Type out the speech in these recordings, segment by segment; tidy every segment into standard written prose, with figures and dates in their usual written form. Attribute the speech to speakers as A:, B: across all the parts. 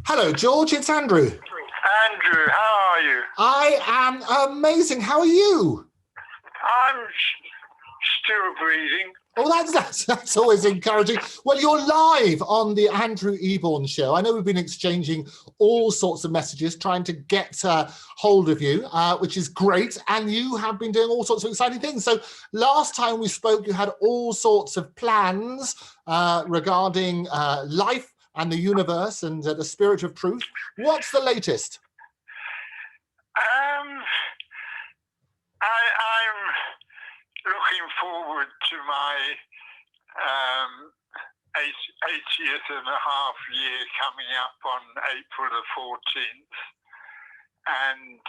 A: Hello, George. It's Andrew.
B: Andrew, how are you?
A: I am amazing. How are you?
B: I'm still breathing.
A: Oh, that's always encouraging. Well, you're live on the Andrew Eborn show. I know we've been exchanging all sorts of messages, trying to get hold of you, which is great. And you have been doing all sorts of exciting things. So last time we spoke, you had all sorts of plans regarding life and the universe and the spirit of truth. What's the latest?
B: I'm looking forward to my 80th and a half year coming up on April the 14th. And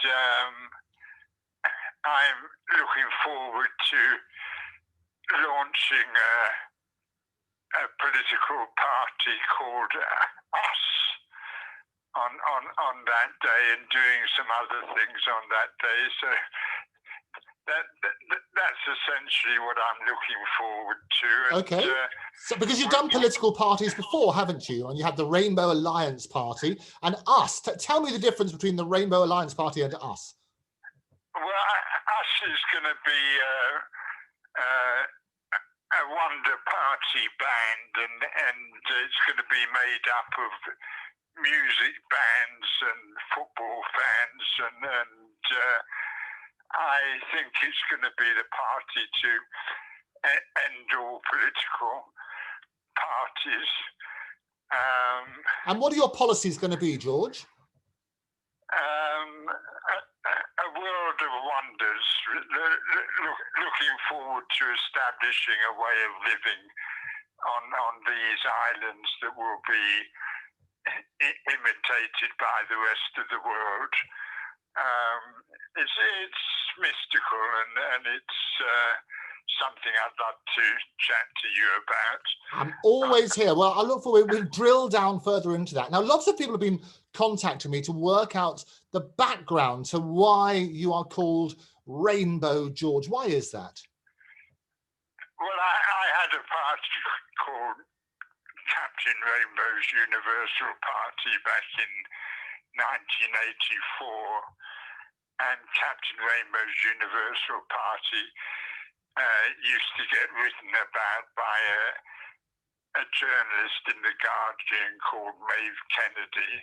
B: I'm looking forward to launching a political party called Us on that day and doing some other things on that day. So that's essentially what I'm looking forward to. And,
A: okay. So because you've done political parties before, haven't you? And you had the Rainbow Alliance Party and Us. Tell me the difference between the Rainbow Alliance Party and Us.
B: Well, Us is going to be a wonder party band, and it's going to be made up of music bands and football fans, and I think it's going to be the party to end all political parties.
A: And what are your policies going to be, George?
B: A world of wonders, looking forward to establishing a way of living on these islands that will be imitated by the rest of the world. It's mystical and it's something I'd love to chat to you about.
A: I'm always here. Well, I look forward, we'll drill down further into that. Now, lots of people have been contacting me to work out the background to why you are called Rainbow George. Why is that?
B: Well, I had a party called Captain Rainbow's Universal Party back in 1984, and Captain Rainbow's Universal Party used to get written about by a journalist in The Guardian called Maeve Kennedy,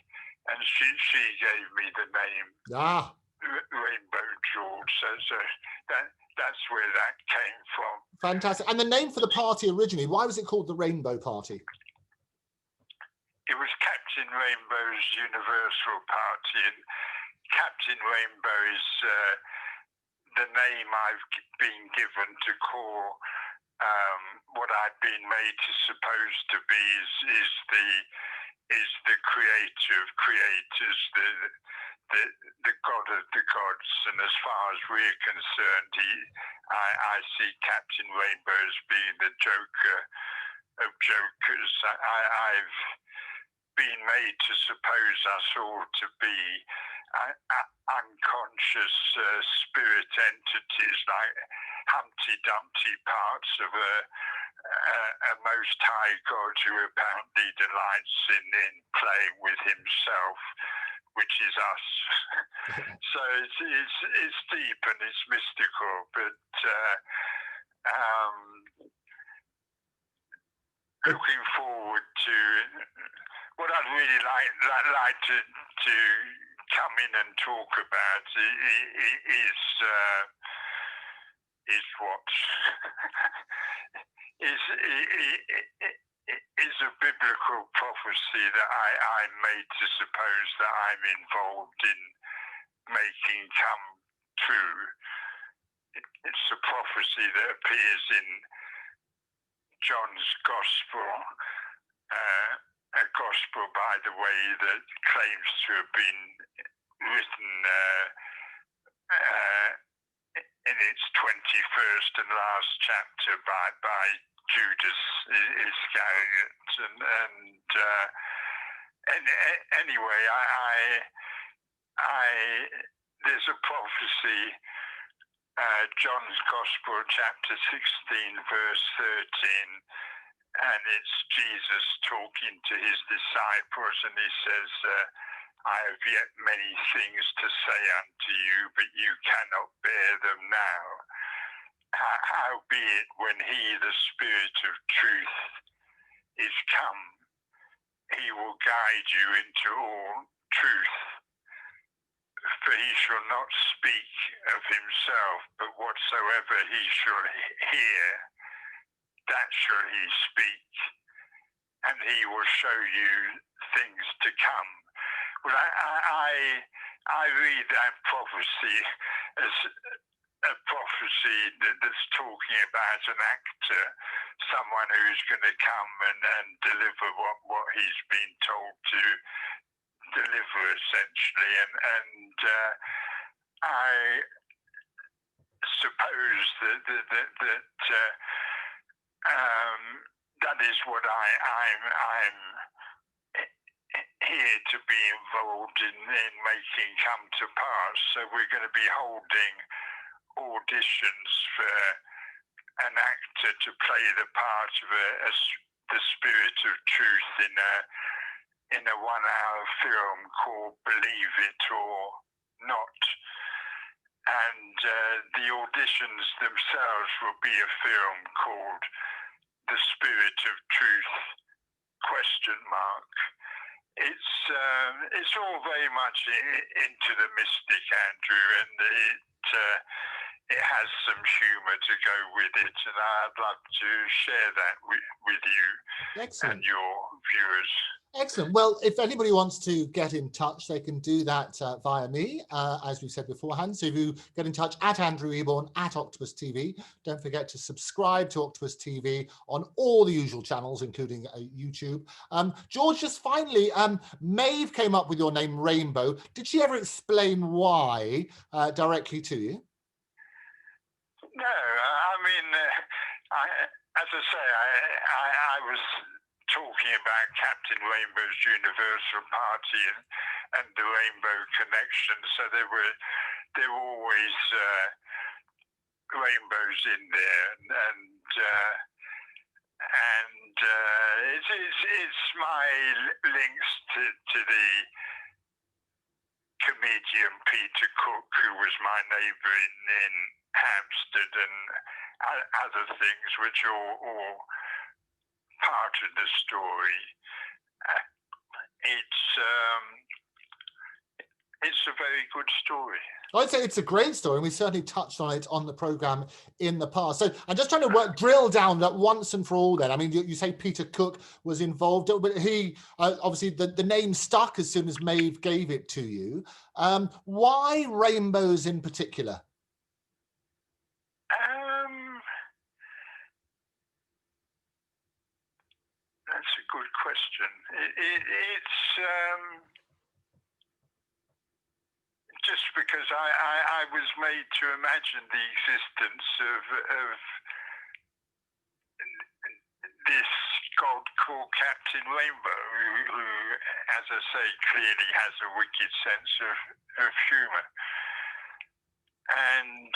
B: and she gave me the name Rainbow George. So that's where that came from.
A: Fantastic. And the name for the party originally, why was it called the Rainbow Party?
B: It was Captain Rainbow's Universal Party, and Captain Rainbow is the name I've been given to call what I've been made to suppose to be is the creator of creators, the god of the gods. And as far as we're concerned, I see Captain Rainbow as being the joker of jokers. I've been made to suppose us all to be unconscious spirit entities, like Humpty Dumpty parts of a most high god who apparently delights in playing with himself, which is us. So it's deep and it's mystical, but looking forward to what I'd really like to come in and talk about is what is a biblical prophecy that I'm made to suppose that I'm involved in making come true. It's a prophecy that appears in John's Gospel, a gospel, by the way, that claims to have been written in its 21st and last chapter by Judas Iscariot. And anyway, there's a prophecy, John's Gospel, chapter 16, verse 13, and it's Jesus talking to his disciples, and he says, I have yet many things to say unto you, but you cannot bear them now. Howbeit, when he, the Spirit of truth, is come, he will guide you into all truth. For he shall not speak of himself, but whatsoever he shall hear, that shall he speak, and he will show you things to come. Well, I read that prophecy as a prophecy that's talking about an actor, someone who's going to come and deliver what he's been told to deliver, essentially. And I suppose that is what I'm here to be involved in making come to pass. So we're going to be holding auditions for an actor to play the part of the Spirit of Truth in a 1-hour film called Believe It or Not. And the auditions themselves will be a film called The Spirit of Truth, ? It's all very much into the mystic, Andrew, and it has some humour to go with it, and I'd love to share that with you.
A: Excellent.
B: And your viewers.
A: Excellent. Well, if anybody wants to get in touch, they can do that via me, as we said beforehand. So if you get in touch at Andrew Eborn at Octopus TV, don't forget to subscribe to Octopus TV on all the usual channels, including YouTube. George, just finally, Maeve came up with your name, Rainbow. Did she ever explain why directly to you?
B: No, I mean, as I say, I was talking about Captain Rainbow's Universal Party and the Rainbow Connection. So there were always rainbows in there, and it's my links to the comedian Peter Cook, who was my neighbour in Hampstead, and other things which are all part of the story. It's a very good story.
A: I'd say it's a great story, and we certainly touched on it on the programme in the past. So I'm just trying to drill down that once and for all then. I mean, you say Peter Cook was involved, but he, obviously the name stuck as soon as Maeve gave it to you. Why rainbows in particular?
B: That's a good question. It's just because I was made to imagine the existence of this god called Captain Rainbow, who, as I say, clearly has a wicked sense of humour. And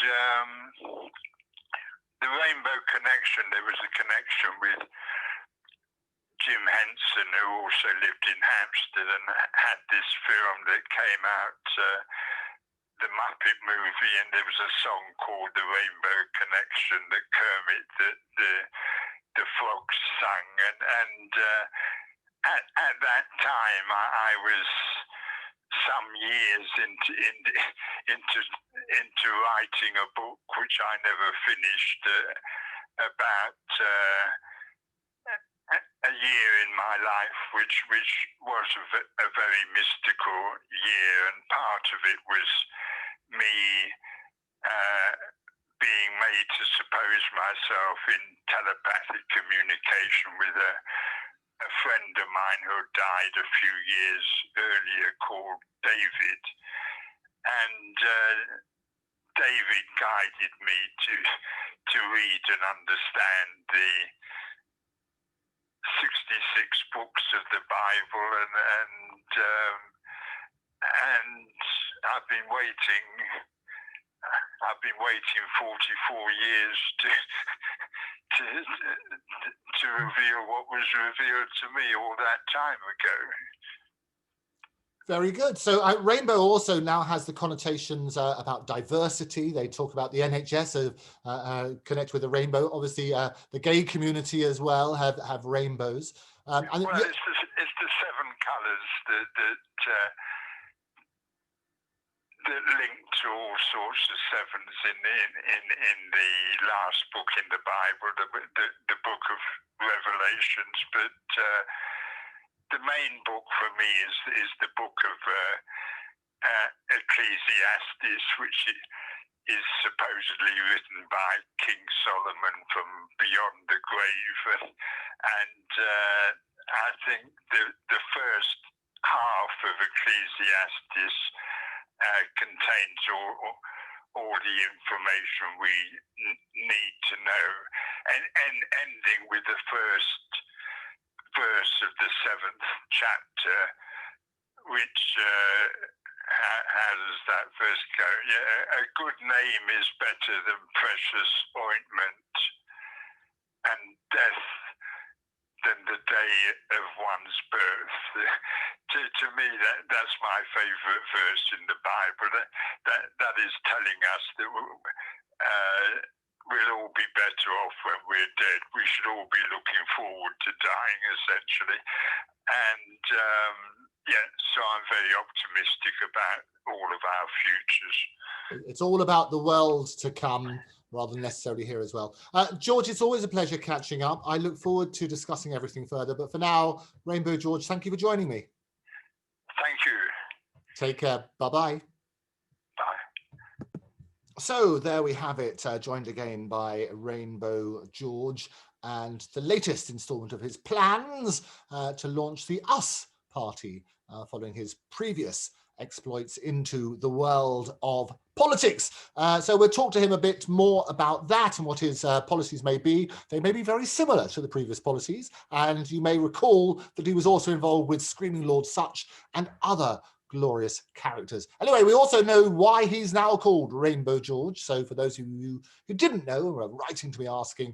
B: the Rainbow Connection, there was a connection with Jim Henson, who also lived in Hampstead and had this film that came out, the Muppet movie, and there was a song called The Rainbow Connection that Kermit, the frogs sang, and at that time I was some years into writing a book which I never finished, about a year in my life which was a very mystical year, and part of it was me being made to suppose myself in telepathic communication with a friend of mine who had died a few years earlier, called David. And David guided me to read and understand the 66 books of the Bible, and I've been waiting 44 years to reveal what was revealed to me all that time ago.
A: Very good. So rainbow also now has the connotations about diversity. They talk about the NHS connect with the rainbow. Obviously, the gay community as well have rainbows.
B: Well, it's the 7 colours that link to all sorts of sevens in the last book in the Bible, the book of Revelations. But the main book for me is the book of Ecclesiastes, which is supposedly written by King Solomon from beyond the grave. And I think the first half of Ecclesiastes contains all the information we need to know, and ending with the first verse of the 7th chapter, which how does that verse go? Yeah, a good name is better than precious ointment, and death than the day of one's birth. To me, that's my favourite verse in the Bible. That is telling us that we'll all be better off when we're dead. We should all be looking forward to dying, essentially. And so I'm very optimistic about all of our futures.
A: It's all about the world to come, rather than necessarily here as well. George, it's always a pleasure catching up. I look forward to discussing everything further. But for now, Rainbow George, thank you for joining me.
B: Thank you.
A: Take care. Bye-bye.
B: Bye.
A: So there we have it, joined again by Rainbow George, and the latest instalment of his plans to launch the Us Party, following his previous exploits into the world of politics. So we'll talk to him a bit more about that and what his policies may be. They may be very similar to the previous policies, and you may recall that he was also involved with Screaming Lord Sutch and other glorious characters. Anyway, we also know why he's now called Rainbow George. So for those of you who didn't know or are writing to me asking,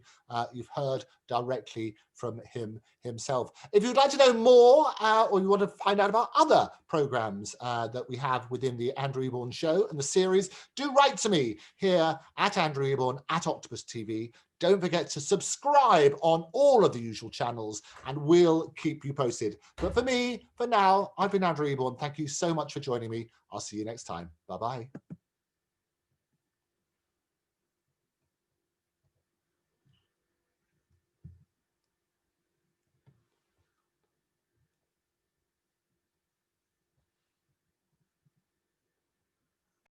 A: you've heard directly from him himself. If you'd like to know more or you want to find out about other programs that we have within the Andrew Eborn Show and the series, do write to me here at Andrew Eborn at Octopus TV. Don't forget to subscribe on all of the usual channels and we'll keep you posted. But for me, for now, I've been Andrew Eborn. Thank you so much for joining me. I'll see you next time. Bye-bye.